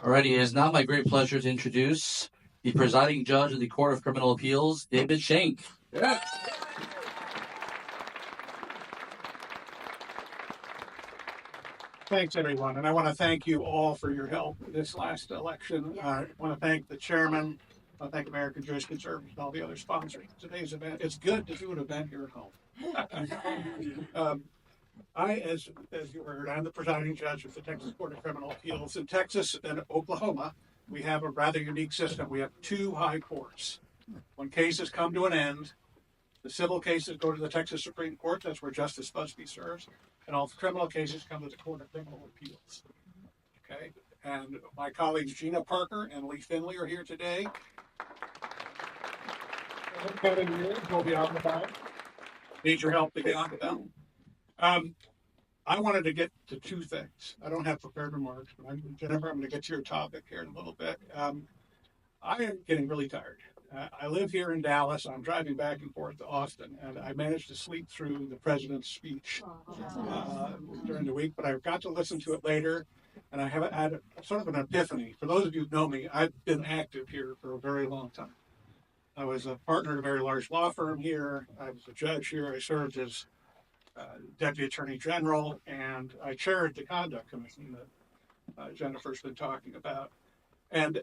Alrighty, it is now my great pleasure to introduce the presiding judge of the Court of Criminal Appeals, David Schenck. Yeah. Thanks, everyone, and I want to thank you all for your help this last election. I want to thank the chairman. I want to thank American Jewish Conservatives and all the other sponsors of today's event. It's good to do an event here at home. As you heard, I'm the presiding judge of the Texas Court of Criminal Appeals. In Texas and Oklahoma, we have a rather unique system. We have two high courts. When cases come to an end, the civil cases go to the Texas Supreme Court. That's where Justice Busby serves. And all the criminal cases come to the Court of Criminal Appeals. Okay? And my colleagues Gina Parker and Lee Finley are here today. Kevin Muir will be on the ballot. Need your help to get on the ballot. I wanted to get to two things. I don't have prepared remarks, but Jennifer, I'm going to get to your topic here in a little bit. I am getting really tired. I live here in Dallas. I'm driving back and forth to Austin, and I managed to sleep through the president's speech during the week, but I got to listen to it later, and I have had sort of an epiphany. For those of you who know me, I've been active here for a very long time. I was a partner at a very large law firm here. I was a judge here. I served as Deputy Attorney General, and I chaired the Conduct Commission that Jennifer's been talking about. And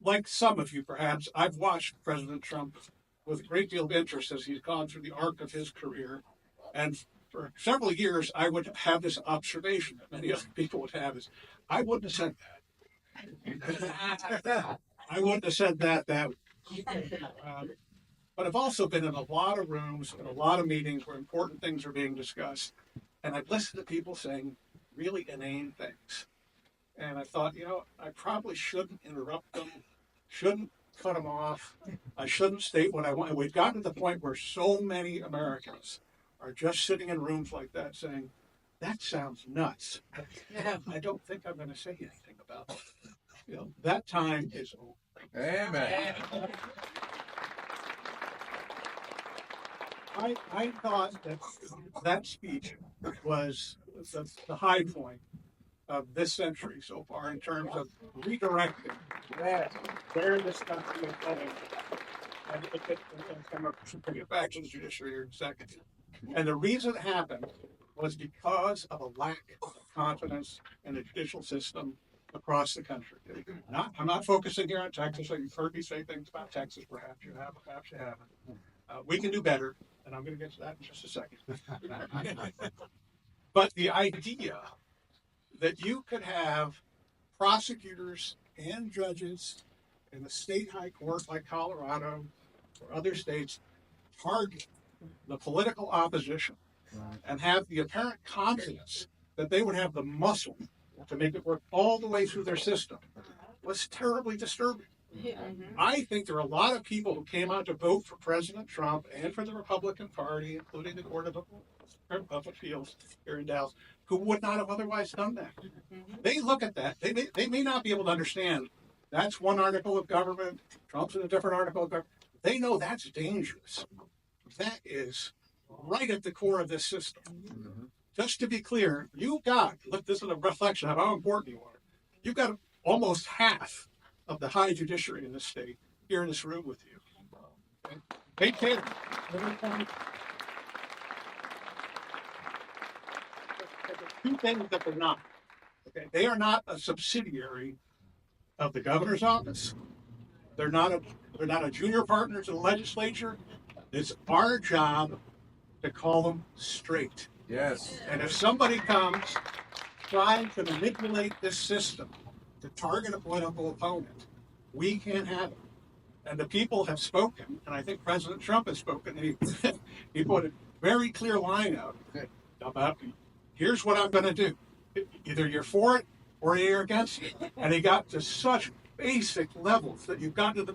like some of you, perhaps, I've watched President Trump with a great deal of interest as he's gone through the arc of his career. And for several years, I would have this observation that many other people would have is, I wouldn't have said that. I wouldn't have said that. But I've also been in a lot of rooms and a lot of meetings where important things are being discussed. And I've listened to people saying really inane things. And I thought, I probably shouldn't interrupt them, shouldn't cut them off. I shouldn't state what I want. We've gotten to the point where so many Americans are just sitting in rooms like that saying, that sounds nuts. I don't think I'm going to say anything about it. That time is over. Amen. I thought that speech was the high point of this century so far in terms of redirecting where this country is going. And we'll get back to the judiciary here in a second. And the reason it happened was because of a lack of confidence in the judicial system across the country. I'm not focusing here on Texas. You've heard me say things about Texas. Perhaps you have, perhaps you haven't. We can do better, and I'm going to get to that in just a second. But the idea that you could have prosecutors and judges in the state high court like Colorado or other states target the political opposition and have the apparent confidence that they would have the muscle to make it work all the way through their system was terribly disturbing. I think there are a lot of people who came out to vote for President Trump and for the Republican Party, including the Court of Appeals here in Dallas, who would not have otherwise done that. They look at that. They may not be able to understand that's one article of government, Trump's in a different article of government. They know that's dangerous. That is right at the core of this system. Just to be clear, this is a reflection of how important you are. You've got almost half of the high judiciary in this state here in this room with you. Okay? They can. Two things that they're not. Okay, they are not a subsidiary of the governor's office. They're not a junior partner to the legislature. It's our job to call them straight. Yes. And if somebody comes trying to manipulate this system to target a political opponent, we can't have it. And the people have spoken, and I think President Trump has spoken, and he put a very clear line out about, here's what I'm going to do. Either you're for it or you're against it. And he got to such basic levels that you've got to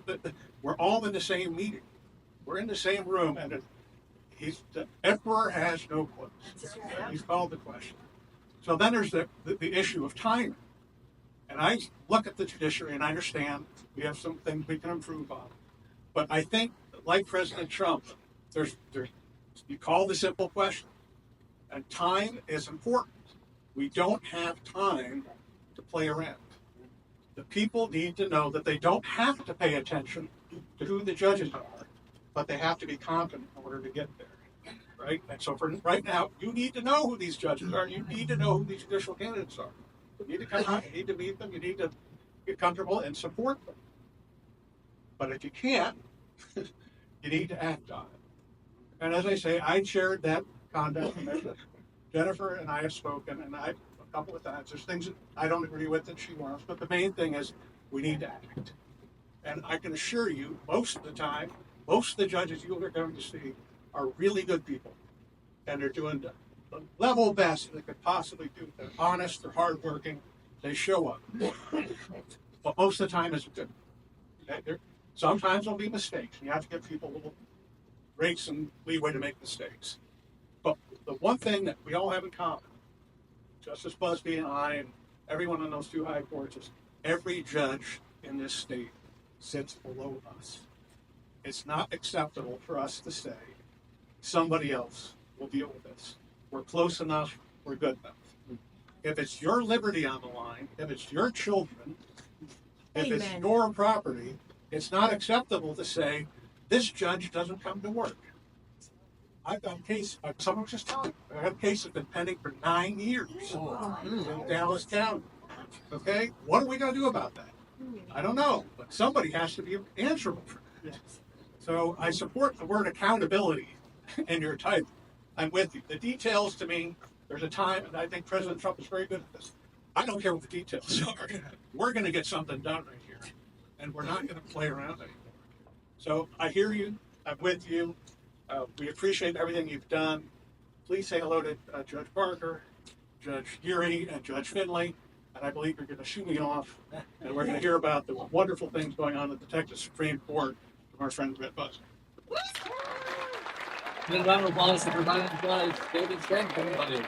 we're all in the same meeting. We're in the same room, and the emperor has no clue. He's called the question. So then there's the issue of timing. And I look at the judiciary and I understand we have some things we can improve on. But I think, like President Trump, you call the simple question. And time is important. We don't have time to play around. The people need to know that they don't have to pay attention to who the judges are, but they have to be competent in order to get there, right? And so for right now, you need to know who these judges are. You need to know who these judicial candidates are. You need to come out, you need to meet them, you need to get comfortable and support them. But if you can't, you need to act on it. And as I say, I shared that conduct. Jennifer and I have spoken, and a couple of times. There's things that I don't agree with that she wants, but the main thing is we need to act. And I can assure you, most of the time, most of the judges you are going to see are really good people, and they're doing the level best they could possibly do. They're honest, they're hardworking, they show up. But most of the time, it's good. Okay? Sometimes there'll be mistakes, and you have to give people a little grace and leeway to make mistakes. But the one thing that we all have in common, Justice Busby and I and everyone in those two high courts, is every judge in this state sits below us. It's not acceptable for us to say somebody else will deal with this. We're close enough, we're good enough. If it's your liberty on the line, if it's your children, if Amen. it's your property, it's not acceptable to say this judge doesn't come to work. I've got a case, someone was just telling me, I have a case that's been pending for 9 years in Dallas County. Okay, what are we going to do about that? I don't know, but somebody has to be answerable for that. So I support the word accountability in your title. I'm with you. The details, to me, there's a time, and I think President Trump is very good at this. I don't care what the details are. We're going to get something done right here, and we're not going to play around anymore. So I hear you. I'm with you. We appreciate everything you've done. Please say hello to Judge Barker, Judge Geary, and Judge Finley. And I believe you're going to shoot me off, and we're going to hear about the wonderful things going on at the Texas Supreme Court from our friend Brett Busby. And a round of applause for Presiding Judge David Schenck, everybody.